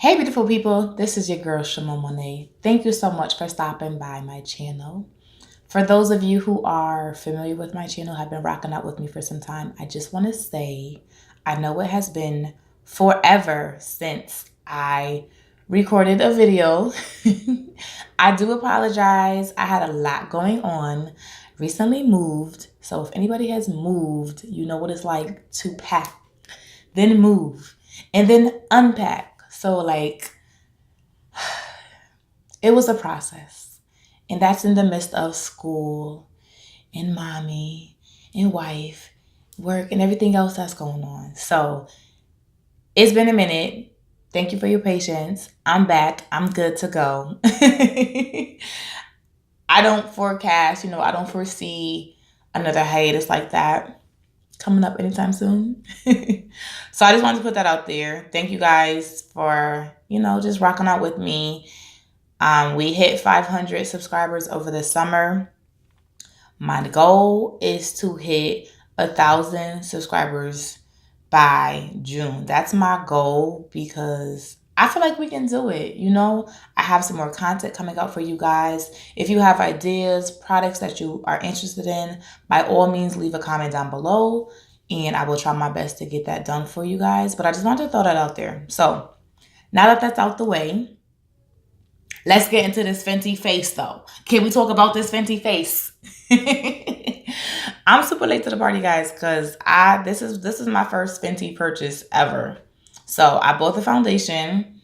Hey beautiful people, this is your girl Shimon Monet. Thank you so much for stopping by my channel. For those of you who are familiar with my channel, have been rocking out with me for some time, I just want to say, I know it has been forever since I recorded a video. I do apologize. I had a lot going on. Recently moved. So if anybody has moved, you know what it's like to pack, then move, and then unpack. So like, it was a process. And that's in the midst of school and mommy and wife, work, and everything else that's going on. So it's been a minute. Thank you for your patience. I'm back. I'm good to go. I don't forecast, I don't foresee another hiatus like that coming up anytime soon. So I just wanted to put that out there. Thank you guys for, just rocking out with me. We hit 500 subscribers over the summer. My goal is to hit 1,000 subscribers by June. That's my goal because I feel like we can do it. I have some more content coming out for you guys. If you have ideas, products that you are interested in, by all means, leave a comment down below and I will try my best to get that done for you guys. But I just wanted to throw that out there. So now that that's out the way, let's get into this Fenty face though. Can we talk about this Fenty face? I'm super late to the party, guys, because this is my first Fenty purchase ever. So I bought the foundation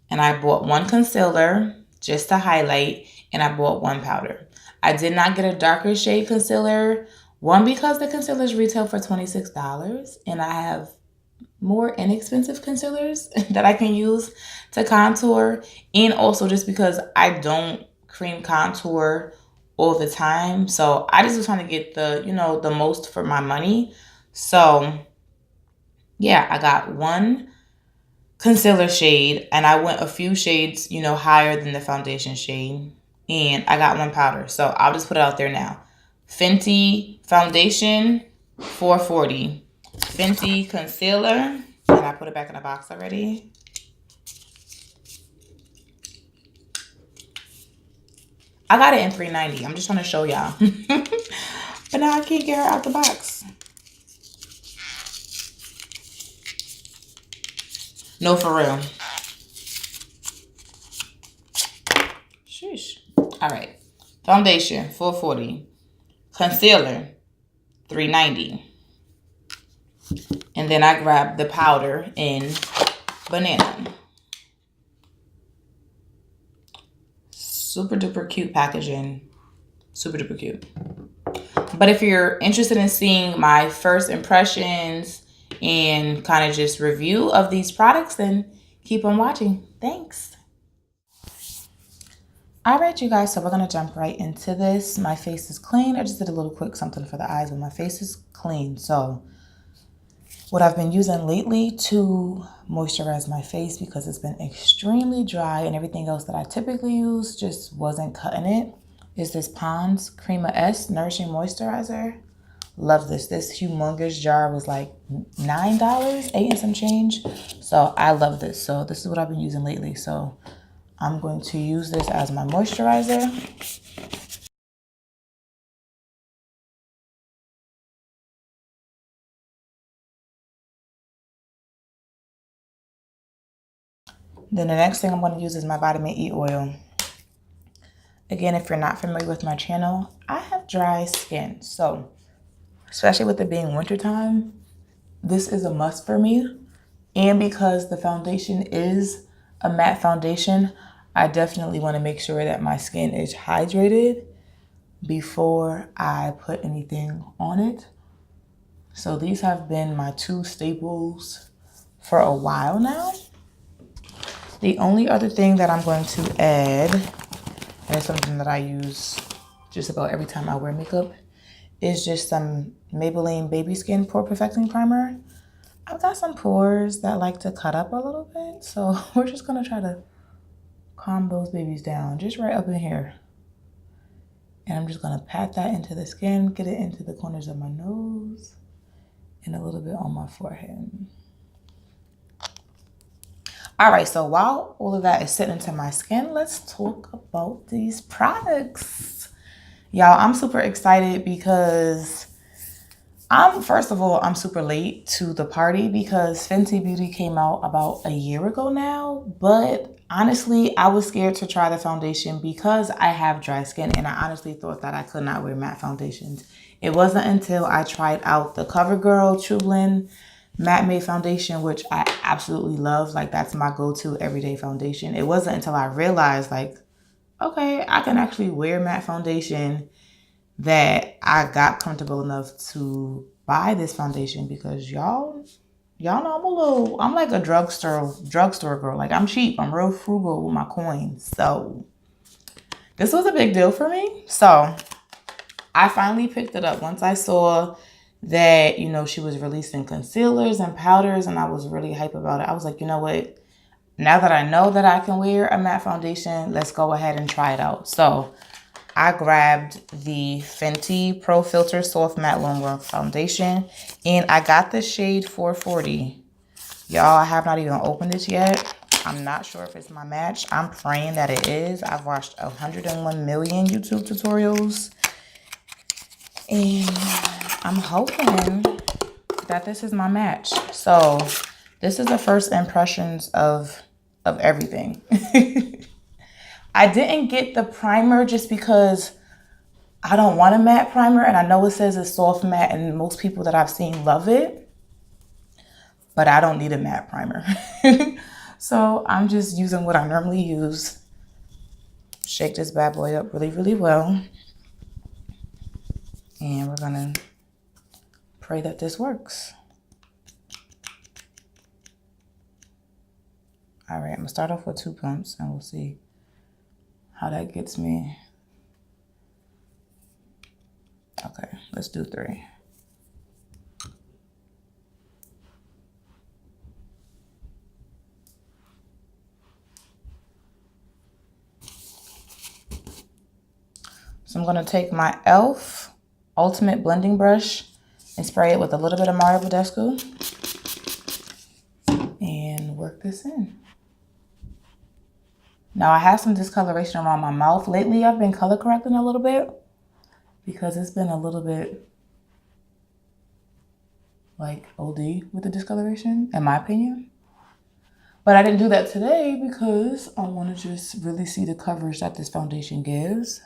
and I bought one concealer just to highlight, and I bought one powder. I did not get a darker shade concealer. One, because the concealers retail for $26 and I have more inexpensive concealers that I can use to contour, and also just because I don't cream contour all the time. So I just was trying to get the most for my money. So yeah, I got one concealer shade and I went a few shades, higher than the foundation shade, and I got one powder. So I'll just put it out there now. Fenty foundation, $4.40. Fenty concealer, and I put it back in the box already. I got it in $3.90. I'm just trying to show y'all. But now I can't get her out the box. No, for real. Sheesh. All right. Foundation, $4.40. Concealer, $3.90. And then I grabbed the powder in banana. Super duper cute packaging. Super duper cute. But if you're interested in seeing my first impressions and kind of just review of these products, then keep on watching. Thanks. All right, you guys, so we're going to jump right into this. My face is clean. I just did a little quick something for the eyes, but my face is clean. So what I've been using lately to moisturize my face, because it's been extremely dry and everything else that I typically use just wasn't cutting it, is this Pond's Crema S Nourishing Moisturizer. Love this. This humongous jar was like $9, 8 and some change. So I love this. So this is what I've been using lately. So I'm going to use this as my moisturizer. Then the next thing I'm going to use is my vitamin E oil. Again, if you're not familiar with my channel, I have dry skin. So especially with it being wintertime, this is a must for me. And because the foundation is a matte foundation, I definitely want to make sure that my skin is hydrated before I put anything on it. So these have been my two staples for a while now. The only other thing that I'm going to add, and it's something that I use just about every time I wear makeup, is just some Maybelline Baby Skin Pore Perfecting Primer. I've got some pores that like to cut up a little bit, so we're just gonna try to calm those babies down, just right up in here. And I'm just gonna pat that into the skin, get it into the corners of my nose, and a little bit on my forehead. All right, so while all of that is sitting into my skin, let's talk about these products. Y'all, I'm super excited because first of all, I'm super late to the party because Fenty Beauty came out about a year ago now. But honestly, I was scared to try the foundation because I have dry skin and I honestly thought that I could not wear matte foundations. It wasn't until I tried out the CoverGirl True Blend Matte Made Foundation, which I absolutely love. Like, that's my go-to everyday foundation. It wasn't until I realized, like, okay, I can actually wear matte foundation, that I got comfortable enough to buy this foundation because y'all know I'm like a drugstore girl. Like, I'm cheap. I'm real frugal with my coins. So this was a big deal for me. So I finally picked it up once I saw that, you know, she was releasing concealers and powders, and I was really hype about it. I was like, you know what? Now that I know that I can wear a matte foundation, let's go ahead and try it out. So I grabbed the Fenty Pro Filt'r Soft Matte Longwear Foundation, and I got the shade 440. Y'all, I have not even opened it yet. I'm not sure if it's my match. I'm praying that it is. I've watched 101 million YouTube tutorials, and I'm hoping that this is my match. So this is the first impressions of everything. I didn't get the primer just because I don't want a matte primer, and I know it says it's soft matte and most people that I've seen love it, but I don't need a matte primer. So I'm just using what I normally use. Shake this bad boy up really, really well. And we're gonna pray that this works. All right, I'm gonna start off with 2 pumps and we'll see how that gets me. Okay, let's do 3. So I'm gonna take my e.l.f. Ultimate Blending Brush and spray it with a little bit of Mario Badescu and work this in. Now I have some discoloration around my mouth. Lately I've been color correcting a little bit because it's been a little bit like OD with the discoloration, in my opinion. But I didn't do that today because I want to just really see the coverage that this foundation gives.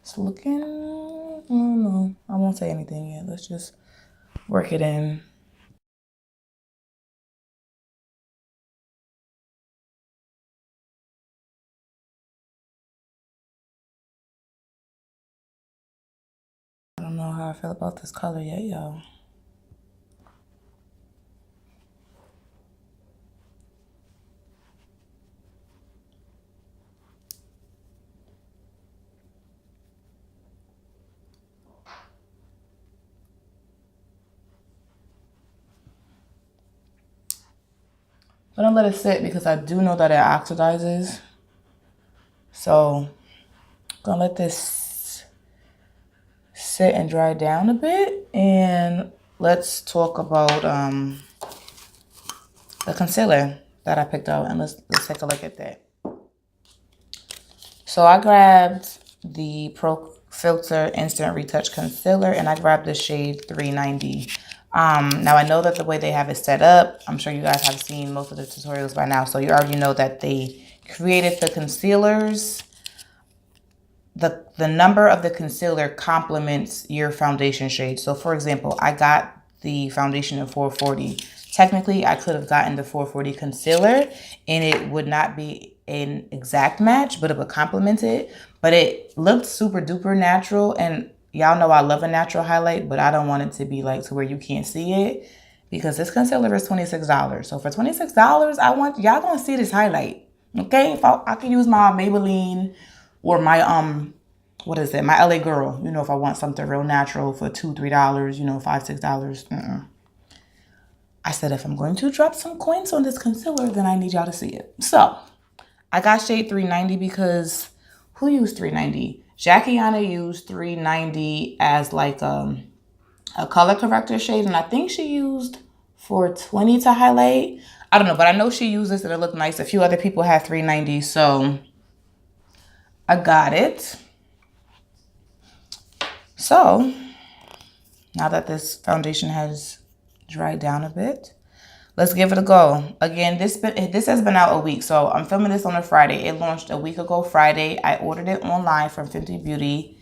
It's looking, I don't know. I won't say anything yet. Let's just work it in. I don't know how I feel about this color yet, y'all. I'm gonna let it sit because I do know that it oxidizes. So I'm gonna let this sit and dry down a bit, and let's talk about the concealer that I picked out, and let's take a look at that. So I grabbed the Pro Filt'r Instant Retouch Concealer, and I grabbed the shade 390. Now I know that the way they have it set up, I'm sure you guys have seen most of the tutorials by now, so you already know that they created the concealers. The number of the concealer complements your foundation shade. So for example, I got the foundation in 440. Technically, I could have gotten the 440 concealer and it would not be an exact match, but it would complement it. But it looked super duper natural, and y'all know I love a natural highlight, but I don't want it to be like to where you can't see it, because this concealer is $26. So for $26, I want y'all gonna see this highlight. Okay, if I can use my Maybelline or my what is it, my LA Girl, you know, if I want something real natural for $2, $3, you know, $5, $6. I said if I'm going to drop some coins on this concealer, then I need y'all to see it. So I got shade 390 because who used 390? Jackiana used 390 as like a color corrector shade, and I think she used 420 to highlight. I don't know, but I know she used this and it looked nice. A few other people had $3.90, so I got it. So now that this foundation has dried down a bit, let's give it a go. Again, this has been out a week, so I'm filming this on a Friday. It launched a week ago Friday. I ordered it online from Fenty Beauty,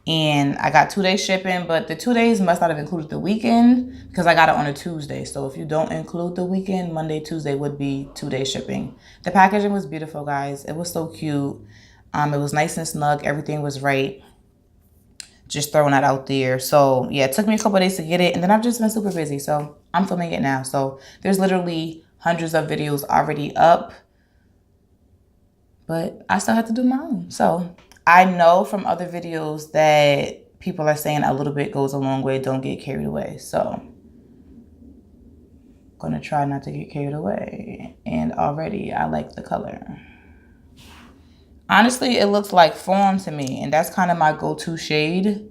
and I got 2-day shipping, but the 2 days must not have included the weekend because I got it on a Tuesday. So if you don't include the weekend, Monday, Tuesday would be 2-day shipping. The packaging was beautiful, guys. It was so cute. It was nice and snug. Everything was right. Just throwing that out there. So yeah, it took me a couple of days to get it, and then I've just been super busy, so I'm filming it now. So there's literally hundreds of videos already up, but I still have to do my own. So I know from other videos that people are saying a little bit goes a long way, don't get carried away. So I'm gonna try not to get carried away. And already I like the color. Honestly, it looks like Fawn to me, and that's kind of my go-to shade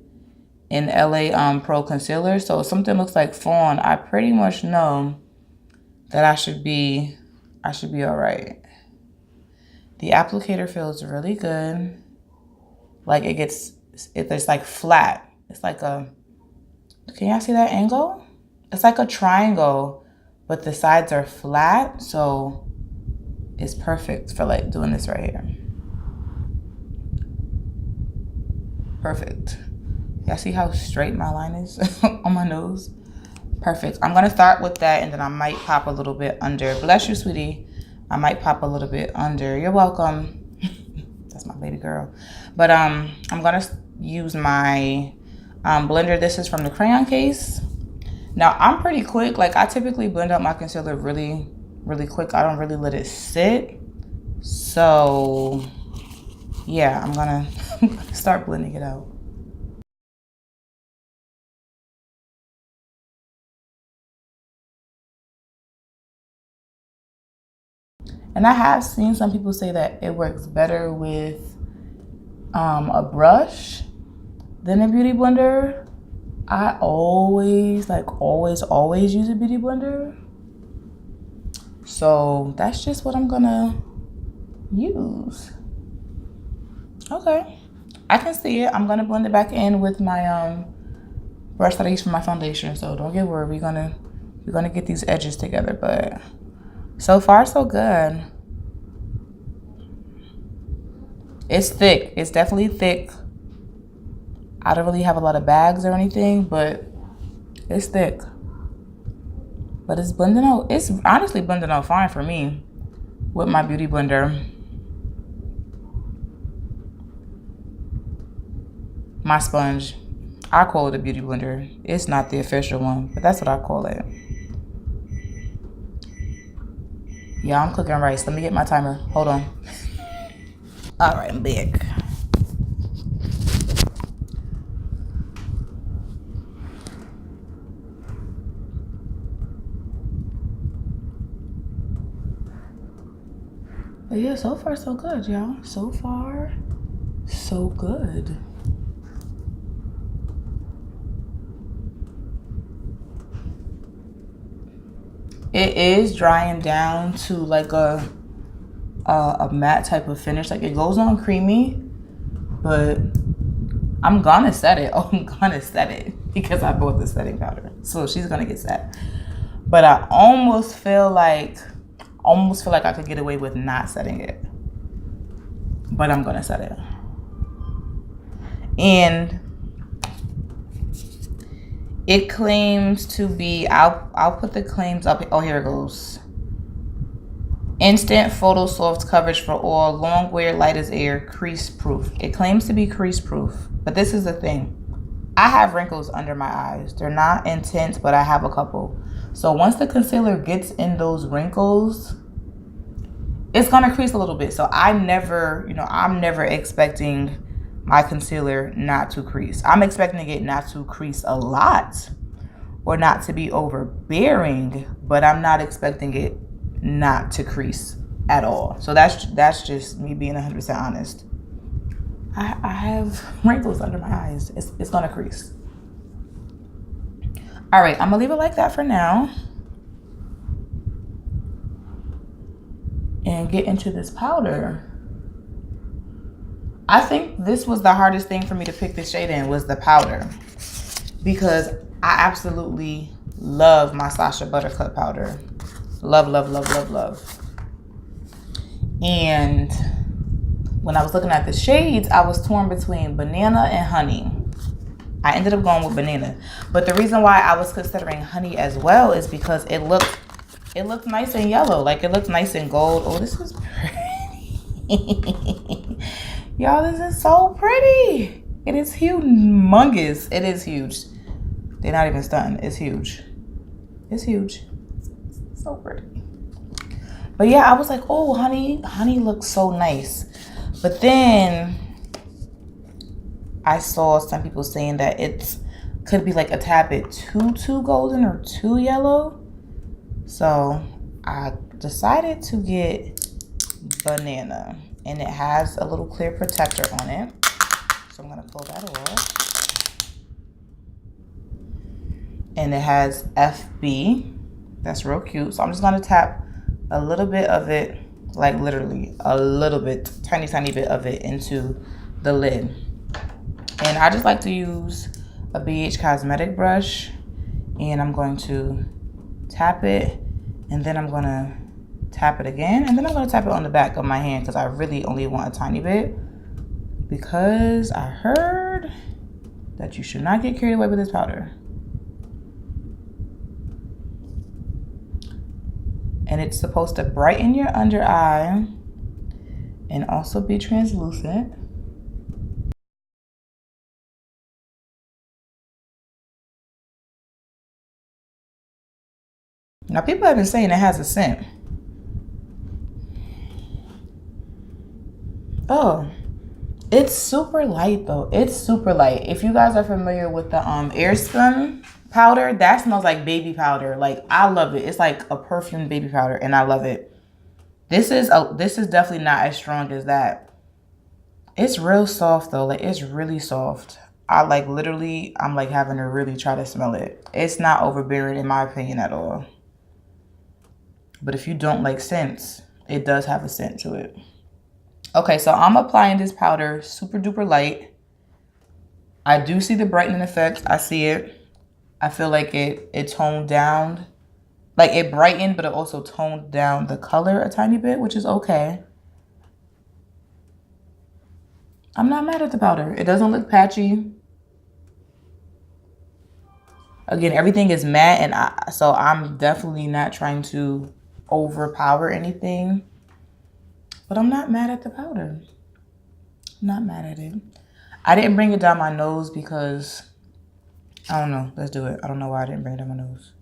in LA Pro Concealer. So if something looks like Fawn, I pretty much know that I should be all right. The applicator feels really good. Like it's like flat. It's like a, can y'all see that angle? It's like a triangle, but the sides are flat. So it's perfect for like doing this right here. Perfect. Y'all see how straight my line is on my nose? Perfect. I'm gonna start with that, and then I might pop a little bit under. Bless you, sweetie. I might pop a little bit under. You're welcome. That's my baby girl. But I'm gonna use my blender. This is from the crayon case. Now I'm pretty quick. Like I typically blend out my concealer really, really quick. I don't really let it sit. So yeah, I'm gonna start blending it out. And I have seen some people say that it works better with a brush than a beauty blender. I always use a beauty blender. So that's just what I'm gonna use. Okay, I can see it. I'm gonna blend it back in with my brush that I use for my foundation. So don't get worried. We're gonna get these edges together, but so far so good. It's thick. It's definitely thick. I don't really have a lot of bags or anything, but it's thick. But it's blending out. It's honestly blending out fine for me with my beauty blender. My sponge. I call it a beauty blender. It's not the official one, but that's what I call it. Yeah, I'm cooking rice. Let me get my timer. Hold on. All right, I'm back. But yeah, so far so good, y'all. So far, so good. It is drying down to like a matte type of finish. Like it goes on creamy, but I'm gonna set it. Oh, I'm gonna set it because I bought the setting powder. So she's gonna get set. But I almost feel like I could get away with not setting it. But I'm gonna set it. And it claims to be, I'll put the claims up. Oh, here it goes. Instant photo soft coverage for all, long wear, light as air, crease proof. It claims to be crease proof, but this is the thing. I have wrinkles under my eyes. They're not intense, but I have a couple. So once the concealer gets in those wrinkles, it's gonna crease a little bit. So I'm never expecting my concealer not to crease. I'm expecting it not to crease a lot or not to be overbearing, but I'm not expecting it not to crease at all. So that's just me being 100% honest. I have wrinkles under my eyes. It's gonna crease. All right, I'm gonna leave it like that for now. and get into this powder. I think this was the hardest thing for me to pick this shade in, was the powder, because I absolutely love my Sacha Buttercup powder. Love, love, love, love, love. And when I was looking at the shades, I was torn between banana and honey. I ended up going with banana. But the reason why I was considering honey as well is because it looked nice and yellow. Like, it looks nice and gold. Oh, this is pretty. Y'all, this is so pretty. It is humongous. It is huge. They're not even stunting. It's huge. It's huge. So pretty. But yeah, I was like, oh, honey looks so nice. But then I saw some people saying that it could be like a tad bit too golden or too yellow. So I decided to get banana, and it has a little clear protector on it. So I'm gonna pull that off. And it has FB. That's real cute. So I'm just gonna tap a little bit of it, like literally a little bit, tiny bit of it into the lid. And I just like to use a BH Cosmetic brush, and I'm going to tap it, and then I'm gonna tap it again, and then I'm gonna tap it on the back of my hand, because I really only want a tiny bit, because I heard that you should not get carried away with this powder. And it's supposed to brighten your under eye and also be translucent. Now, people have been saying it has a scent. Oh, it's super light though. It's super light. If you guys are familiar with the Airspun powder, that smells like baby powder. Like, I love it. It's like a perfumed baby powder, and I love it. This is definitely not as strong as that. It's real soft though. Like, it's really soft. I'm like having to really try to smell it. It's not overbearing in my opinion at all. But if you don't like scents, it does have a scent to it. Okay, so I'm applying this powder super duper light. I do see the brightening effect. I see it. I feel like it toned down. Like, it brightened, but it also toned down the color a tiny bit, which is okay. I'm not mad at the powder. It doesn't look patchy. Again, everything is matte, and so I'm definitely not trying to overpower anything. But I'm not mad at the powder. I'm not mad at it. I didn't bring it down my nose because, I don't know. Let's do it. I don't know why I didn't bring it down my nose.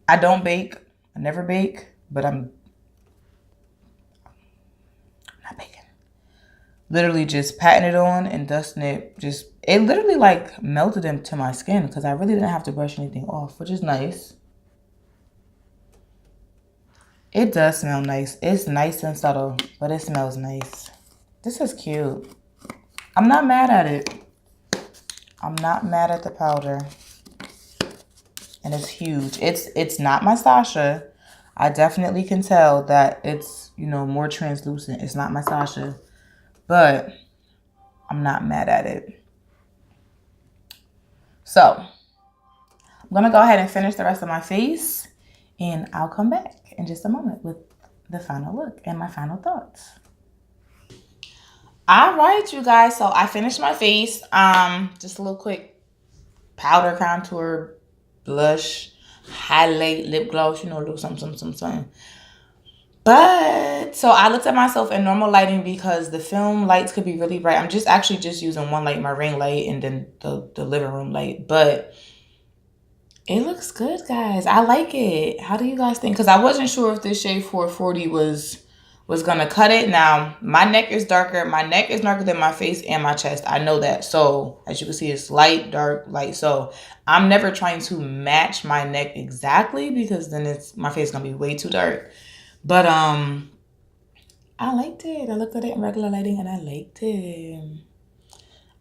I don't bake. I never bake, but I'm not baking. Literally just patting it on and dusting it. It literally like melted into my skin because I really didn't have to brush anything off, which is nice. It does smell nice. It's nice and subtle, but it smells nice. This is cute. I'm not mad at it. I'm not mad at the powder. And it's huge. It's not my Sacha. I definitely can tell that it's, you know, more translucent. It's not my Sacha. But I'm not mad at it. So I'm going to go ahead and finish the rest of my face. And I'll come back in just a moment with the final look and my final thoughts. All right, you guys. So I finished my face. Just a little quick powder, contour, blush, highlight, lip gloss, you know, a little something. But so I looked at myself in normal lighting because the film lights could be really bright. I'm actually just using one light, my ring light, and then the living room light. But it looks good, guys. I like it. How do you guys think? Because I wasn't sure if this shade 440 was gonna cut it. Now, my neck is darker. My neck is darker than my face and my chest. I know that. So, as you can see, it's light, dark, light. So, I'm never trying to match my neck exactly because then my face is gonna be way too dark. But I liked it. I looked at it in regular lighting and I liked it.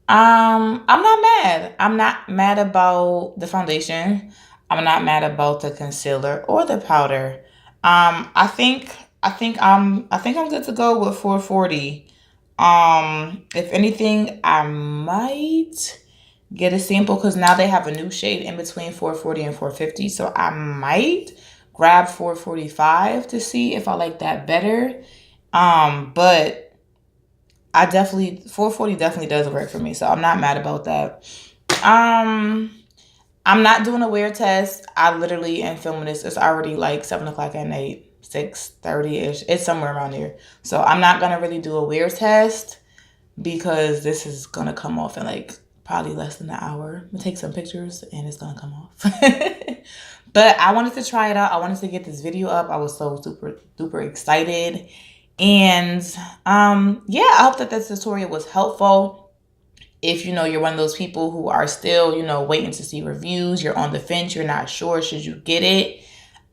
I'm not mad. I'm not mad about the foundation. I'm not mad about the concealer or the powder. I think I'm good to go with 440. If anything, I might get a sample because now they have a new shade in between 440 and 450. So I might grab 445 to see if I like that better. But 440 definitely does work for me. So I'm not mad about that. I'm not doing a wear test. I literally am filming this. It's already like 7 o'clock at night. 6:30-ish. It's somewhere around there. So I'm not going to really do a wear test because this is going to come off in like probably less than an hour. I'm going to take some pictures and it's going to come off. But I wanted to try it out. I wanted to get this video up. I was so super duper excited. And yeah, I hope that this tutorial was helpful. If you're one of those people who are still, waiting to see reviews, you're on the fence, you're not sure, should you get it?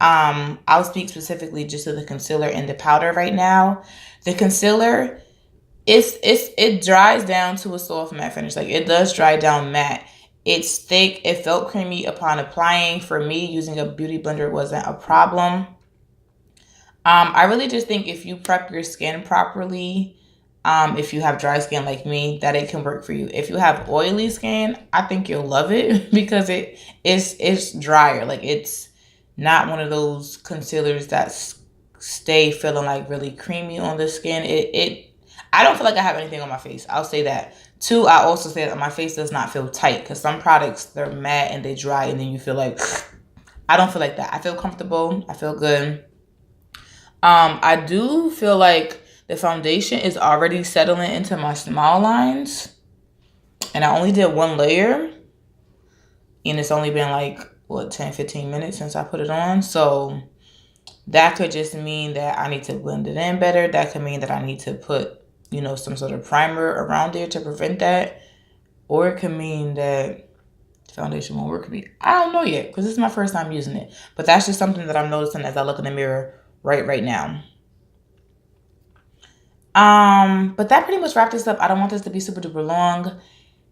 I'll speak specifically just to the concealer and the powder right now. The concealer, it dries down to a soft matte finish. Like, it does dry down matte. It's thick. It felt creamy upon applying. For me, using a beauty blender wasn't a problem. I really just think if you prep your skin properly, if you have dry skin like me, that it can work for you. If you have oily skin, I think you'll love it because it's drier. Like, it's not one of those concealers that stay feeling like really creamy on the skin. I don't feel like I have anything on my face. I'll say that. 2, I also say that my face does not feel tight because some products, they're matte and they dry and then you feel like, I don't feel like that. I feel comfortable. I feel good. I do feel like the foundation is already settling into my smile lines. And I only did 1 layer. And it's only been like, 10-15 minutes since I put it on. So that could just mean that I need to blend it in better. That could mean that I need to put, some sort of primer around there to prevent that. Or it could mean that the foundation won't work for me. I don't know yet because this is my first time using it. But that's just something that I'm noticing as I look in the mirror right now. But that pretty much wrapped this up. I don't want this to be super duper long.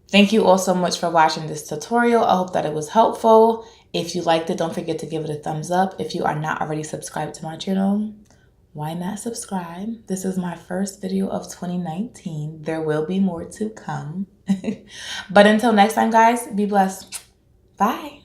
Thank you all so much for watching this tutorial. I hope that it was helpful. If you liked it, don't forget to give it a thumbs up. If you are not already subscribed to my channel, why not subscribe? This is my first video of 2019. There will be more to come. But until next time, guys, be blessed. Bye.